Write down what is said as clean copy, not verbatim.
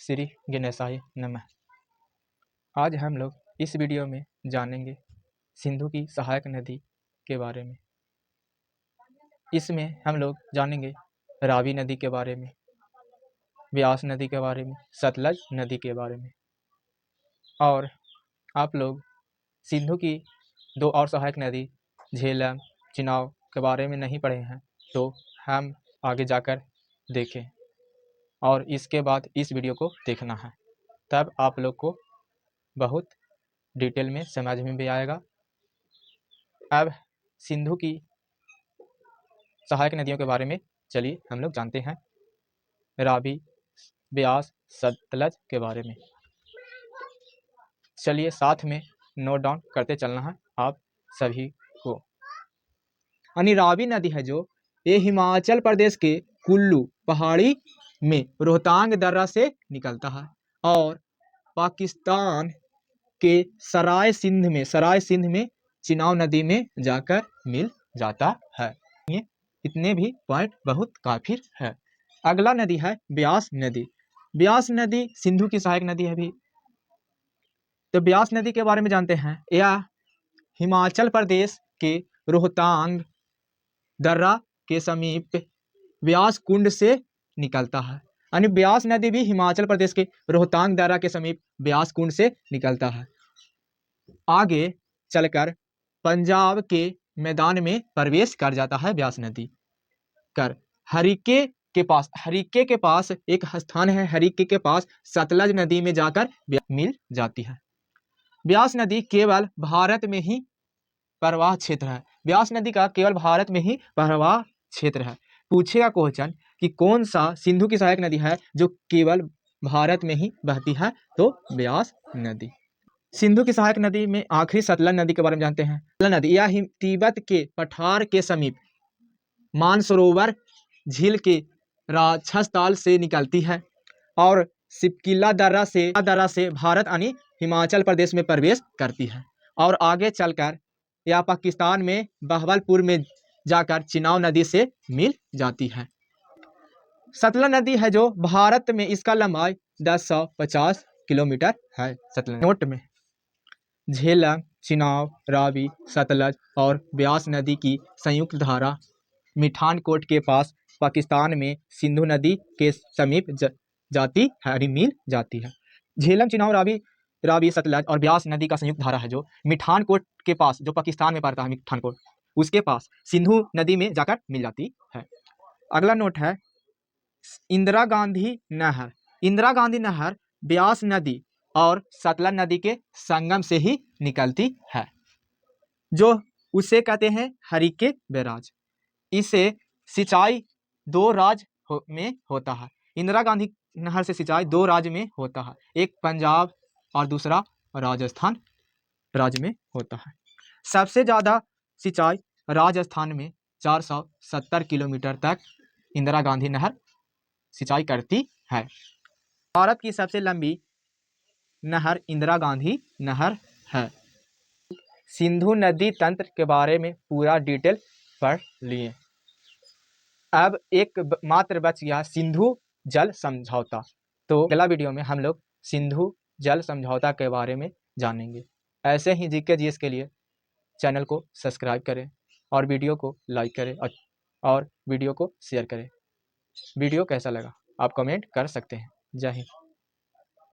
श्री गणेशाय नमः। आज हम लोग इस वीडियो में जानेंगे सिंधु की सहायक नदी के बारे में। इसमें हम लोग जानेंगे रावी नदी के बारे में, व्यास नदी के बारे में, सतलज नदी के बारे में। और आप लोग सिंधु की दो और सहायक नदी झेलम, चिनाब के बारे में नहीं पढ़े हैं तो हम आगे जाकर देखें और इसके बाद इस वीडियो को देखना है, तब आप लोग को बहुत डिटेल में समझ में भी आएगा। अब सिंधु की सहायक नदियों के बारे में चलिए हम लोग जानते हैं, रावी, ब्यास, सतलज के बारे में। चलिए साथ में नोट डाउन करते चलना है आप सभी को। रावी नदी है जो ये हिमाचल प्रदेश के कुल्लू पहाड़ी में रोहतांग दर्रा से निकलता है और पाकिस्तान के सराय सिंध में चिनाब नदी में जाकर मिल जाता है। ये इतने भी पॉइंट बहुत काफी है। अगला नदी है ब्यास नदी। ब्यास नदी सिंधु की सहायक नदी है भी। तो ब्यास नदी के बारे में जानते हैं। यह हिमाचल प्रदेश के रोहतांग दर्रा के समीप ब्यास कुंड से निकलता है। यानी ब्यास नदी भी हिमाचल प्रदेश के रोहतांग दर्रा के समीप ब्यास कुंड से निकलता है। आगे चलकर पंजाब के मैदान में प्रवेश कर जाता है ब्यास नदी कर हरिके के पास एक स्थान है। हरिके के पास सतलज नदी में जाकर मिल जाती है। ब्यास नदी केवल भारत में ही प्रवाह क्षेत्र है। ब्यास नदी का केवल भारत में ही प्रवाह क्षेत्र है। पूछेगा क्वेश्चन कि कौन सा सिंधु की सहायक नदी है जो केवल भारत में ही बहती है, तो ब्यास नदी। सिंधु की सहायक नदी में आखिरी सतलज नदी के बारे में जानते हैं। सतलज नदी यह तिब्बत के पठार के समीप मानसरोवर झील के राजस्थान से निकलती है और सिपकिला दर्रा से भारत यानी हिमाचल प्रदेश में प्रवेश करती है और आगे चलकर यह पाकिस्तान में बहवलपुर में जाकर चिनाब नदी से मिल जाती है। सतलज नदी है जो भारत में इसका लंबाई 1050 किलोमीटर है। सतलज नोट में झेलम, चिनाब, रावी, सतलज और ब्यास नदी की संयुक्त धारा मिठानकोट के पास पाकिस्तान में सिंधु नदी के समीप जाती है, मिल जाती है। झेलम, चिनाब, रावी, सतलज और ब्यास नदी का संयुक्त धारा है जो मिठानकोट के पास, जो पाकिस्तान में पड़ता है, मिठानकोट, उसके पास सिंधु नदी में जाकर मिल जाती है। अगला नोट है इंदिरा गांधी नहर। इंदिरा गांधी नहर ब्यास नदी और सतलज नदी के संगम से ही निकलती है, जो उसे कहते हैं हरिके बैराज। इसे सिंचाई दो राज्य में होता है। इंदिरा गांधी नहर से सिंचाई दो राज्य में होता है, एक पंजाब और दूसरा राजस्थान राज्य में होता है। सबसे ज्यादा सिंचाई राजस्थान में 470 किलोमीटर तक इंदिरा गांधी नहर सिंचाई करती है। भारत की सबसे लंबी नहर इंदिरा गांधी नहर है। सिंधु नदी तंत्र के बारे में पूरा डिटेल पढ़ लिए। अब एक मात्र बच गया सिंधु जल समझौता। तो अगला वीडियो में हम लोग सिंधु जल समझौता के बारे में जानेंगे। ऐसे ही जीके जीएस के लिए चैनल को सब्सक्राइब करें और वीडियो को लाइक करें और वीडियो को शेयर करें। वीडियो कैसा लगा आप कमेंट कर सकते हैं। जय हिंद।